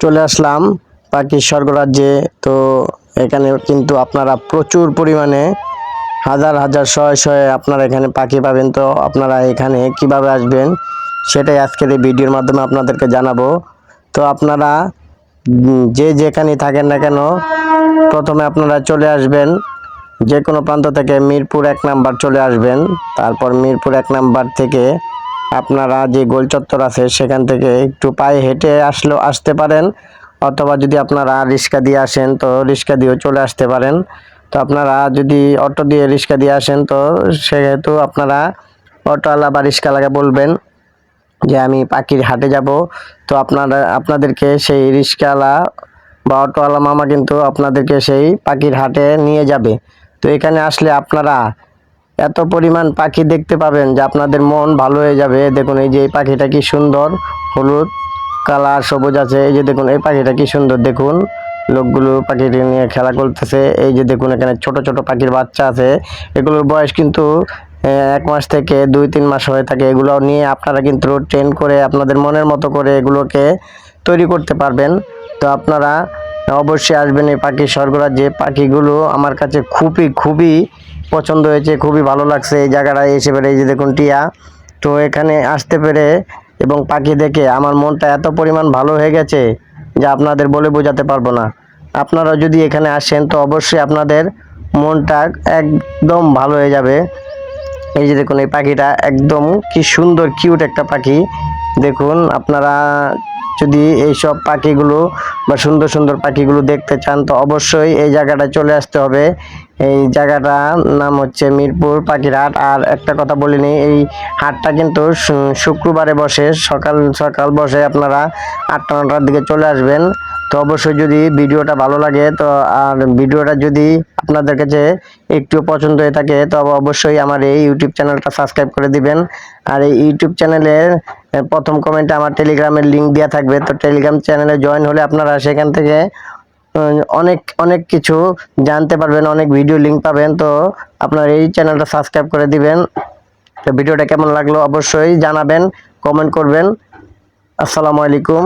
চলে আসলাম পাখির স্বর্গরাজ্যে। তো এখানে কিন্তু আপনারা প্রচুর পরিমাণে হাজার হাজার শয়ে শয়ে আপনারা এখানে পাখি পাবেন। তো আপনারা এখানে কিভাবে আসবেন সেটাই আজকের এই ভিডিওর মাধ্যমে আপনাদেরকে জানাবো। তো আপনারা যে যেখানে থাকেন না কেন প্রথমে আপনারা চলে আসবেন যে কোনো প্রান্ত থেকে মিরপুর 1 নাম্বার চলে আসবেন। তারপর মিরপুর 1 নাম্বার থেকে আপনারা যে গোল চত্বর আছে সেখান থেকে একটু পায়ে হেঁটে আসতে পারেন, অথবা যদি আপনারা রিক্সা দিয়ে আসেন তো রিক্সা দিয়েও চলে আসতে পারেন। তো আপনারা যদি অটো দিয়ে রিক্সা দিয়ে আসেন তো সেহেতু আপনারা অটোওয়ালা বা রিক্সাওয়ালাকে বলবেন যে আমি পাখির হাটে যাব। তো আপনাদেরকে সেই রিক্সাওয়ালা বা অটোওয়ালা মামা কিন্তু আপনাদেরকে সেই পাখির হাটে নিয়ে যাবে। তো এখানে আসলে আপনারা এত পরিমাণ পাখি দেখতে পাবেন যে আপনাদের মন ভালো হয়ে যাবে। দেখুন এই যে এই পাখিটা কি সুন্দর, হলুদ কালার সবুজ আছে। এই যে দেখুন এই পাখিটা কি সুন্দর, দেখুন লোকগুলো পাখিটি নিয়ে খেলা করতেছে। এই যে দেখুন এখানে ছোট ছোট পাখির বাচ্চা আছে, এগুলোর বয়স কিন্তু 1 মাস থেকে 2-3 মাস হয়ে থাকে। এগুলো নিয়ে আপনারা কিন্তু ট্রেন করে আপনাদের মনের মতো করে এগুলোকে তৈরি করতে পারবেন। তো আপনারা অবশ্যই আসবেন এই পাখির স্বর্গরাজ্যে। পাখিগুলো আমার কাছে খুবই পছন্দ হয়েছে, খুবই ভালো লাগছে এই জায়গাটায় এসে পেরে। এই যে দেখুন টিয়া, তো এখানে আসতে পেরে এবং পাখি দেখে আমার মনটা এত পরিমাণ ভালো হয়ে গেছে যে আপনাদের বলে বোঝাতে পারবো না। আপনারা যদি এখানে আসেন তো অবশ্যই আপনাদের মনটা একদম ভালো হয়ে যাবে। এই যে দেখুন এই পাখিটা একদম কি সুন্দর কিউট একটা পাখি। দেখুন আপনারা যদি এইসব পাখিগুলো বা সুন্দর সুন্দর পাখিগুলো দেখতে চান তো অবশ্যই এই জায়গাটায় চলে আসতে হবে। এই জায়গাটার নাম হচ্ছে মিরপুর পাখির হাট। আর একটা কথা বলিনি, এই হাটটা কিন্তু শুক্রবারে বসে, সকাল সকাল বসে। আপনারা 8টা-9টার দিকে চলে আসবেন। তো অবশ্যই যদি ভিডিওটা ভালো লাগে তো আর ভিডিওটা যদি আপনাদের কাছে একটু পছন্দ হয়ে থাকে তো অবশ্যই আমার এই ইউটিউব চ্যানেলটা সাবস্ক্রাইব করে দিবেন। আর এই ইউটিউব চ্যানেলের প্রথম কমেন্টে আমার টেলিগ্রামের লিঙ্ক দেওয়া থাকবে। তো টেলিগ্রাম চ্যানেলে জয়েন হলে আপনারা সেখান থেকে অনেক অনেক কিছু জানতে পারবেন, অনেক ভিডিও লিঙ্ক পাবেন। তো আপনার এই চ্যানেলটা সাবস্ক্রাইব করে দিবেন। তো ভিডিওটা কেমন লাগলো অবশ্যই জানাবেন, কমেন্ট করবেন। আসসালামু আলাইকুম।